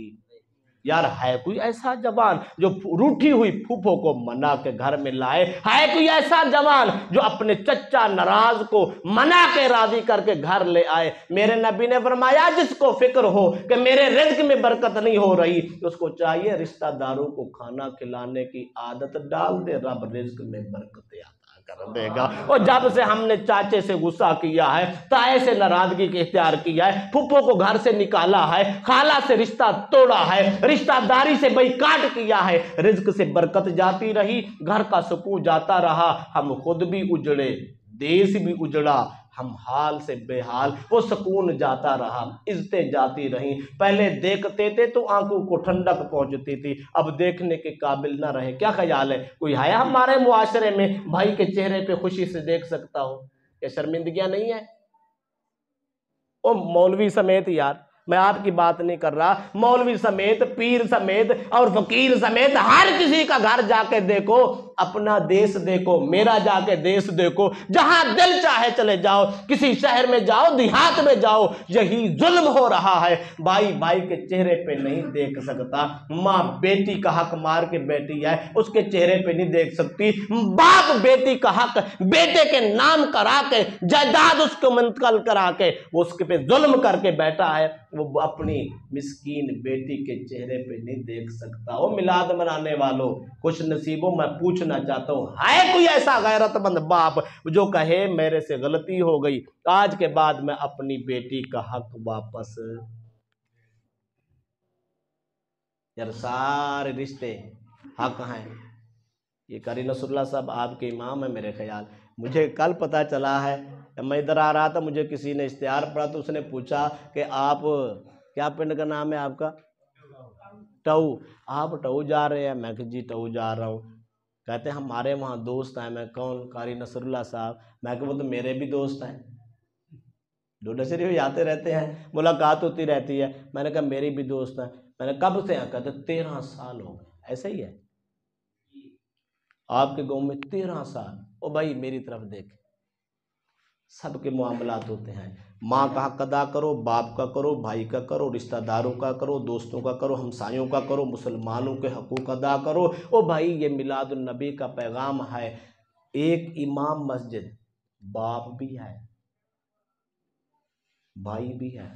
یار ہے کوئی ایسا جوان جو روٹھی ہوئی پھوپھو کو منا کے گھر میں لائے؟ ہے کوئی ایسا جوان جو اپنے چچا ناراض کو منا کے راضی کر کے گھر لے آئے؟ میرے نبی نے فرمایا جس کو فکر ہو کہ میرے رزق میں برکت نہیں ہو رہی، اس کو چاہیے رشتہ داروں کو کھانا کھلانے کی عادت ڈال دے، رب رزق میں برکت عطا کر دے گا۔ اور جب سے ہم نے چاچے سے غصہ کیا ہے، تائے سے ناراضگی کے اختیار کیا ہے، پھپھو کو گھر سے نکالا ہے، خالہ سے رشتہ توڑا ہے، رشتہ داری سے بائیکاٹ کیا ہے، رزق سے برکت جاتی رہی، گھر کا سکون جاتا رہا، ہم خود بھی اجڑے، دیس بھی اجڑا، ہم حال سے بے حال، وہ سکون جاتا رہا، عزتیں جاتی رہیں۔ پہلے دیکھتے تھے تو آنکھوں کو ٹھنڈک پہنچتی تھی، اب دیکھنے کے قابل نہ رہے۔ کیا خیال ہے کوئی ہے ہمارے معاشرے میں بھائی کے چہرے پہ خوشی سے دیکھ سکتا ہو؟ یہ شرمندگیاں نہیں ہے؟ او مولوی سمیت، یار میں آپ کی بات نہیں کر رہا، مولوی سمیت، پیر سمیت اور فقیر سمیت ہر کسی کا گھر جا کے دیکھو، اپنا دیس دیکھو، میرا جا کے دیس دیکھو، جہاں دل چاہے چلے جاؤ، کسی شہر میں جاؤ، دیہات میں جاؤ، یہی ظلم ہو رہا ہے۔ بھائی بھائی کے چہرے پہ نہیں دیکھ سکتا، ماں بیٹی کا حق مار کے بیٹی ہے، اس کے چہرے پہ نہیں دیکھ سکتی، باپ بیٹی کا حق بیٹے کے نام کرا کے جائیداد اس کو منتقل کرا کے وہ اس کے پہ ظلم کر کے بیٹھا ہے، وہ اپنی مسکین بیٹی کے چہرے پہ نہیں دیکھ سکتا۔ وہ میلاد منانے والوں خوش نصیبوں، میں پوچھنا چاہتا ہوں ہے کوئی ایسا غیرت مند باپ جو کہے میرے سے غلطی ہو گئی، آج کے بعد میں اپنی بیٹی کا حق واپس؟ یار سارے رشتے حق ہیں۔ یہ قاری نصر اللہ صاحب آپ کے امام ہیں میرے خیال، مجھے کل پتہ چلا ہے، میں ادھر آ رہا تھا، مجھے کسی نے اشتہار پڑھا تو اس نے پوچھا کہ آپ کیا پنڈ کا نام ہے آپ کا؟ ٹو۔ آپ ٹو جا رہے ہیں؟ میں کہ جی ٹو جا رہا ہوں۔ کہتے ہیں ہمارے وہاں دوست ہیں۔ میں کون؟ قاری نصر اللہ صاحب۔ میں کہ وہ تو میرے بھی دوست ہیں، ڈوڈا شریف بھی آتے رہتے ہیں، ملاقات ہوتی رہتی ہے۔ میں نے کہا میری بھی دوست ہیں۔ میں نے کب سے ہیں؟ کہتے 13 سال ہو گئے۔ ایسا ہی ہے آپ کے گاؤں میں 13 سال؟ او بھائی میری طرف دیکھ، سب کے معاملات ہوتے ہیں، ماں کا حق ادا کرو، باپ کا کرو، بھائی کا کرو، رشتہ داروں کا کرو، دوستوں کا کرو، ہمسایوں کا کرو، مسلمانوں کے حقوق ادا کرو۔ او بھائی یہ میلاد النبی کا پیغام ہے۔ ایک امام مسجد باپ بھی ہے، بھائی بھی ہے،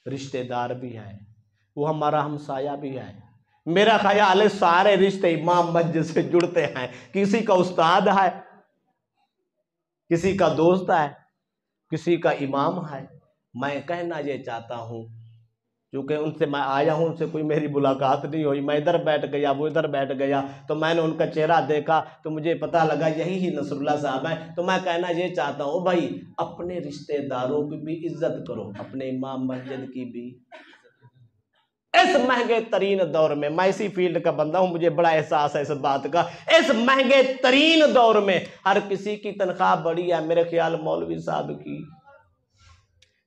رشتہ دار بھی ہے، وہ ہمارا ہمسایہ بھی ہے۔ میرا خیال ہے سارے رشتے امام مسجد سے جڑتے ہیں، کسی کا استاد ہے، کسی کا دوست ہے، کسی کا امام ہے۔ میں کہنا یہ چاہتا ہوں، کیونکہ ان سے میں آیا ہوں، ان سے کوئی میری ملاقات نہیں ہوئی، میں ادھر بیٹھ گیا، وہ ادھر بیٹھ گیا، تو میں نے ان کا چہرہ دیکھا تو مجھے پتہ لگا یہی ہی نصر اللہ صاحب ہیں۔ تو میں کہنا یہ چاہتا ہوں بھائی اپنے رشتہ داروں کی بھی عزت کرو، اپنے امام مسجد کی بھی۔ اس مہنگے ترین دور میں، میں اسی فیلڈ کا بندہ ہوں، مجھے بڑا احساس ہے اس بات کا، اس مہنگے ترین دور میں ہر کسی کی تنخواہ بڑی ہے، میرے خیال مولوی صاحب کی،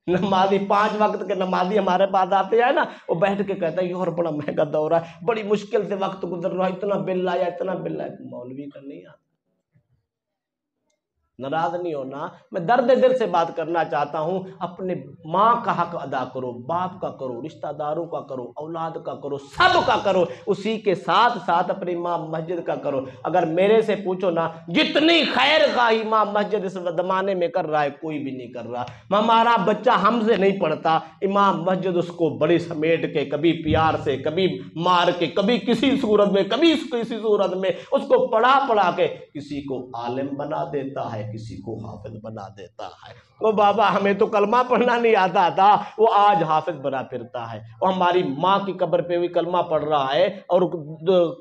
نمازی 5 وقت کے نمازی ہمارے پاس آتے ہیں نا، وہ بیٹھ کے کہتا ہے یہ اور بڑا مہنگا دور ہے، بڑی مشکل سے وقت گزر رہا ہے، اتنا بل آیا، اتنا بل آیا۔ مولوی کا نہیں آتا، ناراض نہیں ہونا، میں درد دل سے بات کرنا چاہتا ہوں، اپنے ماں کا حق ادا کرو، باپ کا کرو، رشتہ داروں کا کرو، اولاد کا کرو، سب کا کرو، اسی کے ساتھ ساتھ اپنی امام مسجد کا کرو۔ اگر میرے سے پوچھو نا، جتنی خیر خواہی امام مسجد اس زمانے میں کر رہا ہے کوئی بھی نہیں کر رہا۔ ہمارا بچہ ہم سے نہیں پڑھتا، امام مسجد اس کو بڑی سمیٹ کے، کبھی پیار سے، کبھی مار کے، کبھی کسی صورت میں، کبھی کسی صورت میں اس کو پڑھا کے کسی کو عالم بنا دیتا ہے، ہے کسی کو حافظ بنا دیتا ہے۔ وہ بابا ہمیں تو کلمہ پڑھنا نہیں آتا تھا، وہ آج حافظ بنا پھرتا ہے، وہ ہماری ماں کی قبر پہ بھی کلمہ پڑھ رہا ہے اور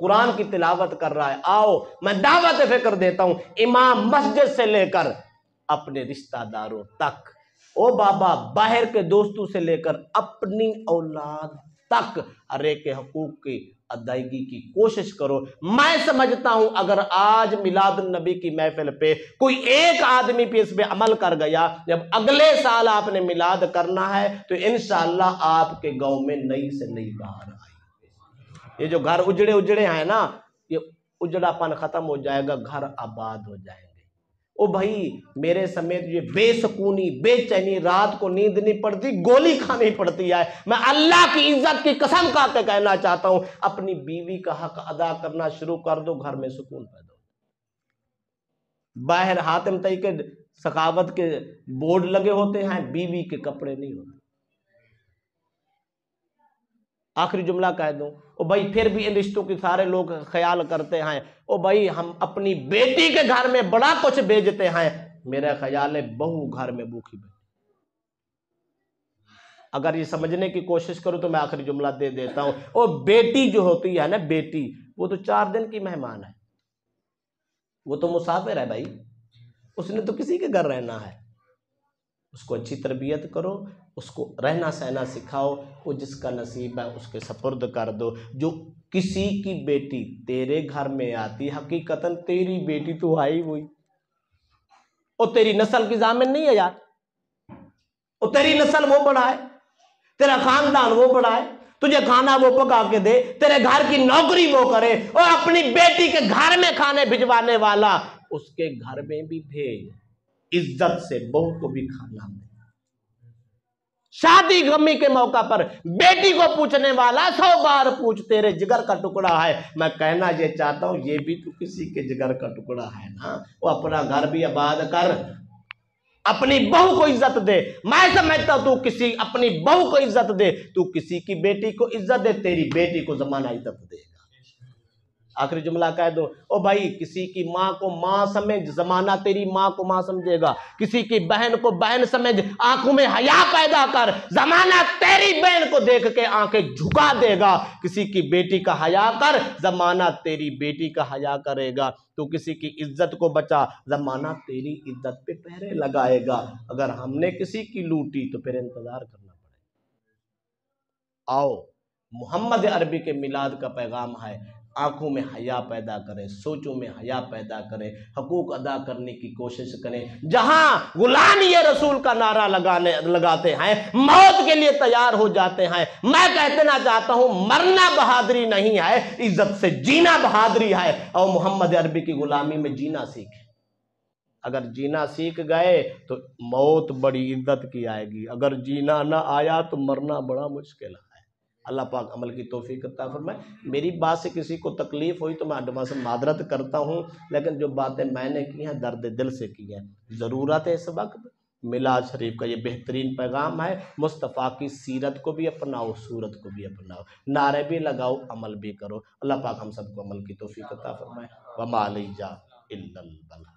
قرآن کی تلاوت کر رہا ہے۔ آؤ میں دعوت فکر دیتا ہوں، امام مسجد سے لے کر اپنے رشتہ داروں تک، او بابا باہر کے دوستوں سے لے کر اپنی اولاد تک ہر ایک کے حقوق کی ادائیگی کی کوشش کرو۔ میں سمجھتا ہوں اگر آج میلاد النبی کی محفل پہ کوئی ایک آدمی پہ اس پہ عمل کر گیا، جب اگلے سال آپ نے میلاد کرنا ہے تو انشاءاللہ آپ کے گاؤں میں نئی سے نئی بہار آئے گی۔ یہ جو گھر اجڑے ہیں نا، یہ اجڑا پن ختم ہو جائے گا، گھر آباد ہو جائیں گے۔ او بھائی میرے سمیت یہ بے سکونی بے چینی، رات کو نیند نہیں پڑتی، گولی کھانی پڑتی ہے۔ میں اللہ کی عزت کی قسم کھا کے کہنا چاہتا ہوں، اپنی بیوی کا حق ادا کرنا شروع کر دو، گھر میں سکون پیدا ہو۔ باہر حاتم طئی کے سخاوت کے بورڈ لگے ہوتے ہیں، بیوی کے کپڑے نہیں ہوتے۔ آخری جملہ کہہ دوں، او بھائی پھر بھی ان رشتوں کی سارے لوگ خیال کرتے ہیں، او بھائی ہم اپنی بیٹی کے گھر میں بڑا کچھ بھیجتے ہیں، میرا خیال ہے بہو گھر میں بھوکی بیٹھی۔ اگر یہ سمجھنے کی کوشش کرو تو میں آخری جملہ دے دیتا ہوں، او بیٹی جو ہوتی ہے نا، بیٹی وہ تو 4 دن کی مہمان ہے، وہ تو مسافر ہے بھائی، اس نے تو کسی کے گھر رہنا ہے۔ اس کو اچھی تربیت کرو، اس کو رہنا سہنا سکھاؤ، وہ جس کا نصیب ہے اس کے سپرد کر دو۔ جو کسی کی بیٹی تیرے گھر میں آتی، حقیقتاً تیری بیٹی تو آئی ہوئی، اور تیری نسل کی ضامن نہیں ہے یار، اور تیری نسل وہ بڑا ہے، تیرا خاندان وہ بڑا ہے، تجھے کھانا وہ پکا کے دے، تیرے گھر کی نوکری وہ کرے، اور اپنی بیٹی کے گھر میں کھانے بھجوانے والا اس کے گھر میں بھی بھیج، عزت سے بہو کو بھی کھانا دے۔ شادی غمی کے موقع پر بیٹی کو پوچھنے والا 100 بار پوچھ، تیرے جگر کا ٹکڑا ہے۔ میں کہنا یہ چاہتا ہوں یہ بھی تو کسی کے جگر کا ٹکڑا ہے نا، وہ اپنا گھر بھی آباد کر، اپنی بہو کو عزت دے۔ میں سمجھتا ہوں تو کسی اپنی بہو کو عزت دے، تو کسی کی بیٹی کو عزت دے، تیری بیٹی کو زمانہ عزت دے گا۔ آخری جملہ کہہ دو، او بھائی کسی کی ماں کو ماں سمجھ، زمانہ تیری ماں کو ماں سمجھے گا۔ کسی کی بہن کو بہن سمجھ، آنکھوں میں حیا پیدا کر، زمانہ تیری بہن کو دیکھ کے آنکھیں جھکا دے گا۔ کسی کی بیٹی کا حیا کر، زمانہ تیری بیٹی کا حیا کرے گا۔ تو کسی کی عزت کو بچا، زمانہ تیری عزت پہ پہرے لگائے گا۔ اگر ہم نے کسی کی لوٹی تو پھر انتظار کرنا پڑے گا۔ آؤ محمد عربی کے میلاد کا پیغام ہے، آنکھوں میں حیا پیدا کریں، سوچوں میں حیا پیدا کریں، حقوق ادا کرنے کی کوشش کریں۔ جہاں غلامی رسول کا نعرہ لگاتے ہیں، موت کے لیے تیار ہو جاتے ہیں، میں کہنا چاہتا ہوں مرنا بہادری نہیں ہے، عزت سے جینا بہادری ہے۔ اور محمد عربی کی غلامی میں جینا سیکھیں۔ اگر جینا سیکھ گئے تو موت بڑی عزت کی آئے گی، اگر جینا نہ آیا تو مرنا بڑا مشکل ہے۔ اللہ پاک عمل کی توفیق عطا فرمائے۔ میری بات سے کسی کو تکلیف ہوئی تو میں ایڈوانس سے معذرت کرتا ہوں، لیکن جو باتیں میں نے کی ہیں درد دل سے کی ہیں۔ ضرورت ہے اس وقت میلاد شریف کا، یہ بہترین پیغام ہے۔ مصطفیٰ کی سیرت کو بھی اپناؤ، صورت کو بھی اپناؤ، نعرے بھی لگاؤ، عمل بھی کرو۔ اللہ پاک ہم سب کو عمل کی توفیق عطا فرمائے۔ وما علینا الا البلاغ۔